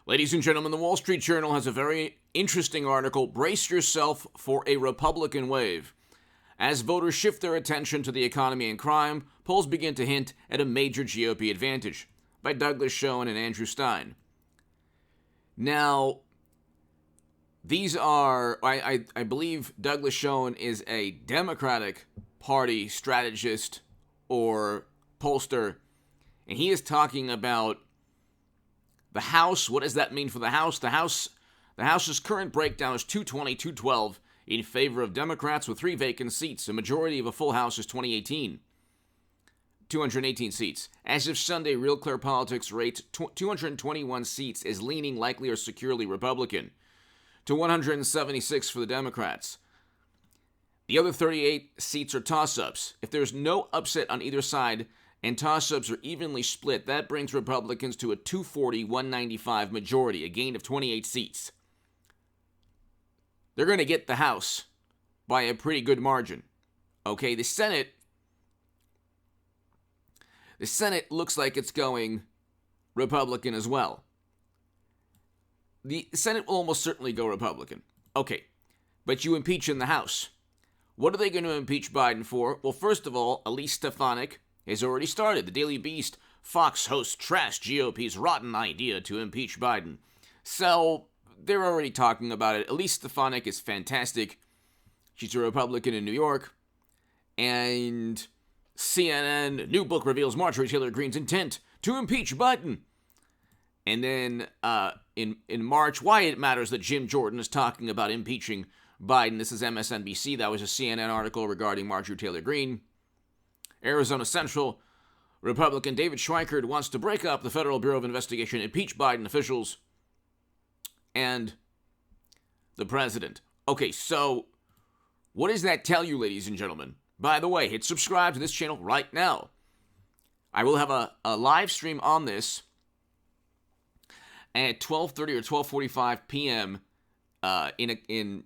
Ladies and gentlemen, the Wall Street Journal has a very interesting article. Brace yourself for a Republican wave. As voters shift their attention to the economy and crime, polls begin to hint at a major GOP advantage, by Douglas Schoen and Andrew Stein. Now, these are, I believe Douglas Schoen is a Democratic Party strategist or pollster, and he is talking about the House. What does that mean for the House? The House's current breakdown is 220-212 in favor of Democrats with 3 vacant seats. A majority of a full House is 218 seats. As of Sunday, Real Clear Politics rates 221 seats as leaning likely or securely Republican, to 176 for the Democrats. The other 38 seats are toss-ups. If there's no upset on either side and toss-ups are evenly split, that brings Republicans to a 240-195 majority, a gain of 28 seats. They're going to get the House by a pretty good margin. Okay, the Senate looks like it's going Republican as well. The Senate will almost certainly go Republican. Okay, but you impeach in the House. What are they going to impeach Biden for? Well, first of all, Elise Stefanik has already started. The Daily Beast, Fox host trashed GOP's rotten idea to impeach Biden. So, they're already talking about it. Elise Stefanik is fantastic. She's a Republican in New York. And CNN, new book reveals Marjorie Taylor Greene's intent to impeach Biden. And then in March, why it matters that Jim Jordan is talking about impeaching Biden. This is MSNBC. That was a CNN article regarding Marjorie Taylor Greene. Arizona Central, Republican David Schweikert wants to break up the Federal Bureau of Investigation, impeach Biden officials, and the president. Okay, so what does that tell you, ladies and gentlemen? By the way, hit subscribe to this channel right now. I will have a live stream on this at 12:30 or 12:45 p.m. In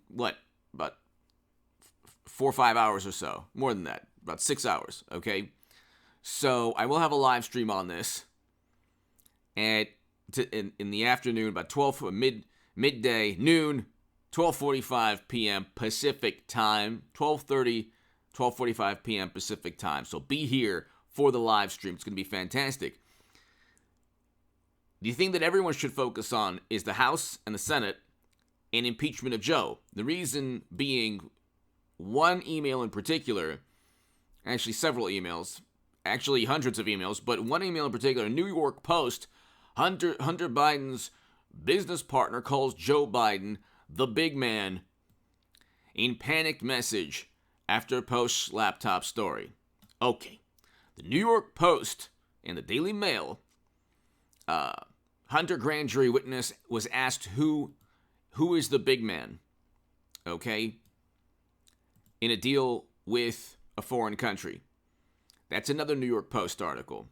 about 4 or 5 hours or so. More than that, about 6 hours. Okay, so I will have a live stream on this in the afternoon, about 12 midday noon, 12:45 p.m. Pacific time, 12:45 p.m. Pacific time. So be here for the live stream. It's going to be fantastic. The thing that everyone should focus on is the House and the Senate and impeachment of Joe. The reason being one email in particular, actually several emails, actually hundreds of emails, but one email in particular, New York Post, Hunter Biden's business partner calls Joe Biden the big man in panicked message after Post's laptop story. Okay, the New York Post and the Daily Mail, Hunter grand jury witness was asked who is the big man, okay, in a deal with a foreign country. That's another New York Post article.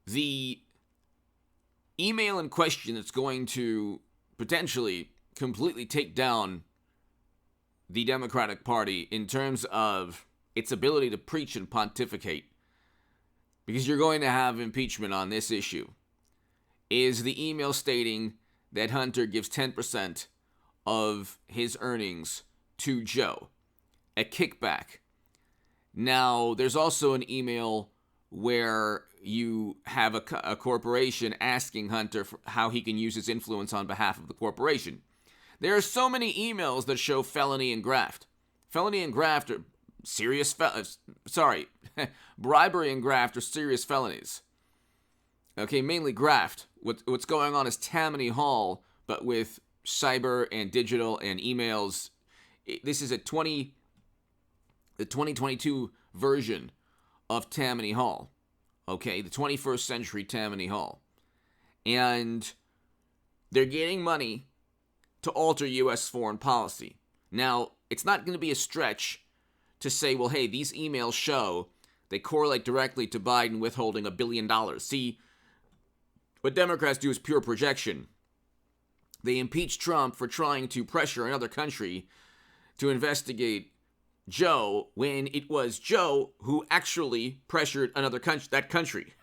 The email in question that's going to potentially completely take down the Democratic Party in terms of its ability to preach and pontificate, because you're going to have impeachment on this issue, is the email stating that Hunter gives 10% of his earnings to Joe, a kickback. Now, there's also an email where you have a corporation asking Hunter for how he can use his influence on behalf of the corporation. There are so many emails that show felony and graft. Felony and graft are serious bribery and graft are serious felonies. Okay, mainly graft. What's going on is Tammany Hall, but with cyber and digital and emails. This is the 2022 version of Tammany Hall. Okay, the 21st century Tammany Hall. And they're getting money to alter U.S. foreign policy. Now, it's not going to be a stretch to say, well, hey, these emails show they correlate directly to Biden withholding $1 billion. See, what Democrats do is pure projection. They impeach Trump for trying to pressure another country to investigate Joe when it was Joe who actually pressured another country.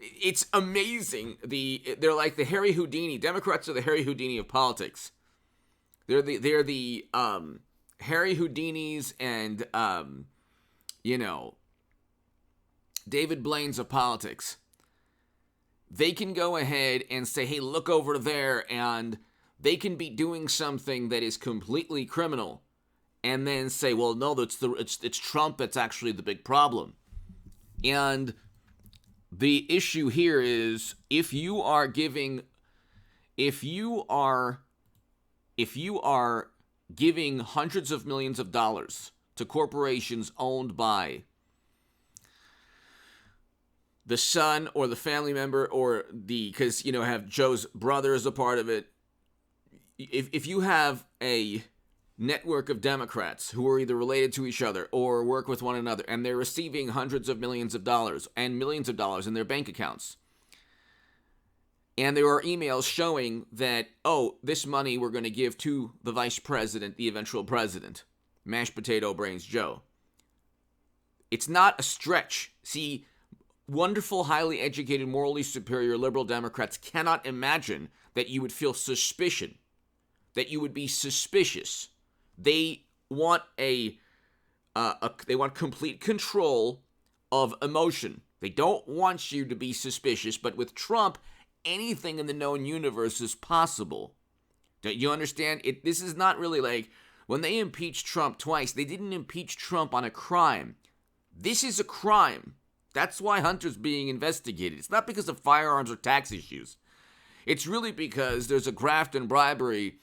It's amazing. They're like the Harry Houdini. Democrats are the Harry Houdini of politics. They're the Harry Houdinis and David Blaine's of politics. They can go ahead and say, hey, look over there, and they can be doing something that is completely criminal, and then say, well, no, it's Trump that's actually the big problem. And the issue here is if you are giving hundreds of millions of dollars to corporations owned by the son or the family member or because have Joe's brother as a part of it, if you have a network of Democrats who are either related to each other or work with one another, and they're receiving hundreds of millions of dollars and millions of dollars in their bank accounts, and there are emails showing that, oh, this money we're going to give to the vice president, the eventual president, mashed potato brains Joe. It's not a stretch. See, wonderful, highly educated, morally superior liberal Democrats cannot imagine that you would feel suspicion, that you would be suspicious. They want they want complete control of emotion. They don't want you to be suspicious, but with Trump, anything in the known universe is possible. Don't you understand? This is not really like when they impeached Trump twice, they didn't impeach Trump on a crime. This is a crime. That's why Hunter's being investigated. It's not because of firearms or tax issues. It's really because there's a graft and bribery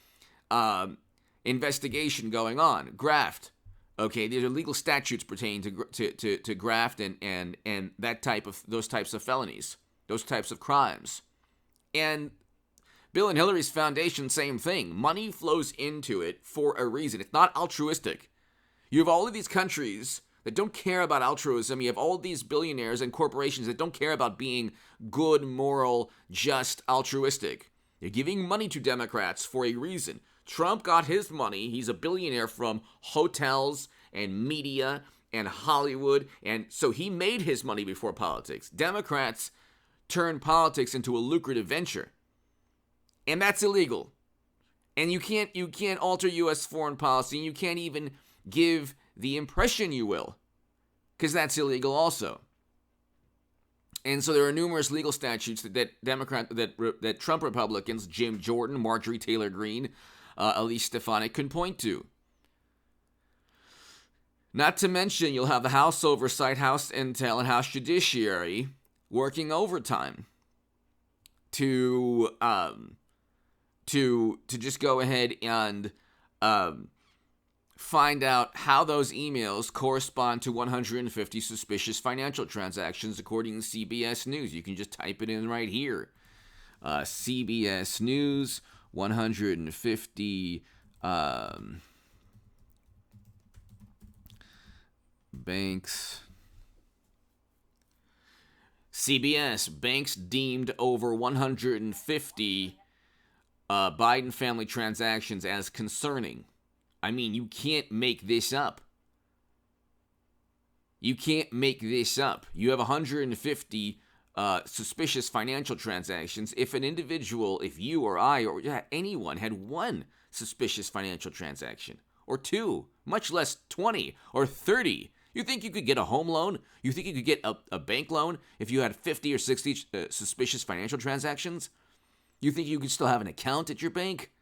investigation going on. Graft. Okay, these are legal statutes pertaining to graft and those types of felonies, those types of crimes. And Bill and Hillary's foundation, same thing. Money flows into it for a reason. It's not altruistic. You have all of these countries that don't care about altruism. You have all these billionaires and corporations that don't care about being good, moral, just, altruistic. They're giving money to Democrats for a reason. Trump got his money. He's a billionaire from hotels and media and Hollywood, and so he made his money before politics. Democrats turn politics into a lucrative venture, and that's illegal. And you can't alter U.S. foreign policy, and you can't even give the impression you will, because that's illegal also. And so there are numerous legal statutes that Trump Republicans, Jim Jordan, Marjorie Taylor Greene, Elise Stefanik, can point to. Not to mention, you'll have the House Oversight, House Intel, and House Judiciary working overtime to just go ahead and find out how those emails correspond to 150 suspicious financial transactions, according to CBS News. You can just type it in right here. CBS News, 150 banks. CBS, banks deemed over 150 Biden family transactions as concerning. I mean, you can't make this up. You can't make this up. You have 150 suspicious financial transactions. If an individual, if you or I or anyone had one suspicious financial transaction, or two, much less 20 or 30, you think you could get a home loan? You think you could get a bank loan if you had 50 or 60 suspicious financial transactions? You think you could still have an account at your bank?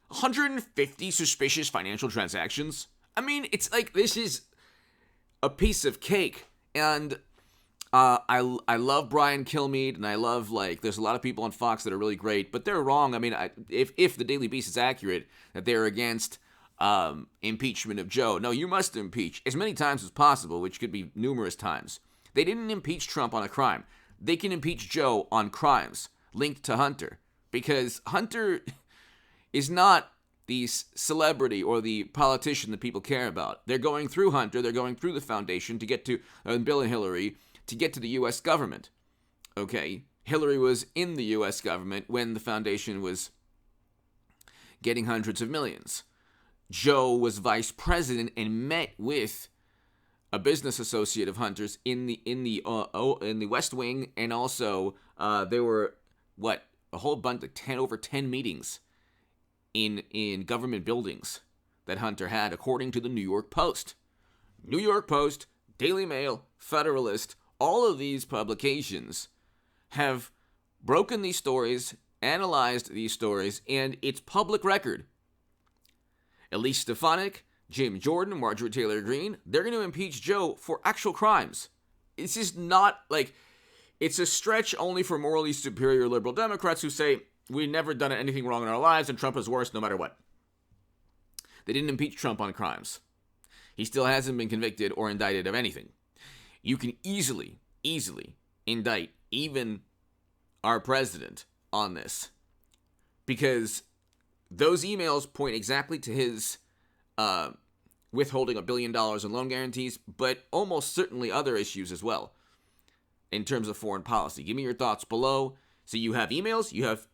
150 suspicious financial transactions? I mean, it's like this is a piece of cake. And I love Brian Kilmeade, and I love, there's a lot of people on Fox that are really great, but they're wrong. I mean, if the Daily Beast is accurate, that they're against impeachment of Joe. No, you must impeach as many times as possible, which could be numerous times. They didn't impeach Trump on a crime. They can impeach Joe on crimes linked to Hunter, because Hunter is not the celebrity or the politician that people care about. They're going through Hunter, they're going through the foundation to get to Bill and Hillary to get to the U.S. government. Okay, Hillary was in the U.S. government when the foundation was getting hundreds of millions. Joe was vice president and met with a business associate of Hunter's in the West Wing, and also There were, a whole bunch, over 10 meetings in government buildings that Hunter had, according to the New York Post. New York Post, Daily Mail, Federalist, all of these publications have broken these stories, analyzed these stories, and it's public record. Elise Stefanik, Jim Jordan, Marjorie Taylor Greene, they're going to impeach Joe for actual crimes. It's just not it's a stretch only for morally superior liberal Democrats who say, we've never done anything wrong in our lives and Trump is worse no matter what. They didn't impeach Trump on crimes. He still hasn't been convicted or indicted of anything. You can easily indict even our president on this, because those emails point exactly to his withholding $1 billion in loan guarantees, but almost certainly other issues as well in terms of foreign policy. Give me your thoughts below. So you have emails, you have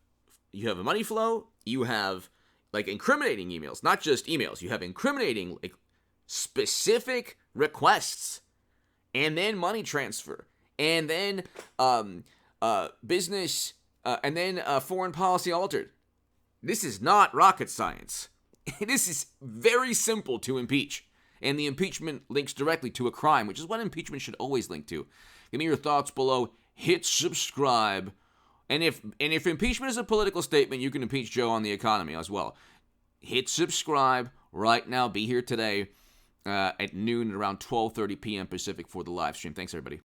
a money flow, you have incriminating emails, not just emails. You have incriminating specific requests, and then money transfer, and then business, and then foreign policy altered. This is not rocket science. This is very simple to impeach. And the impeachment links directly to a crime, which is what impeachment should always link to. Give me your thoughts below. Hit subscribe. And if impeachment is a political statement, you can impeach Joe on the economy as well. Hit subscribe right now. Be here today at noon, around 12:30 p.m. Pacific for the live stream. Thanks, everybody.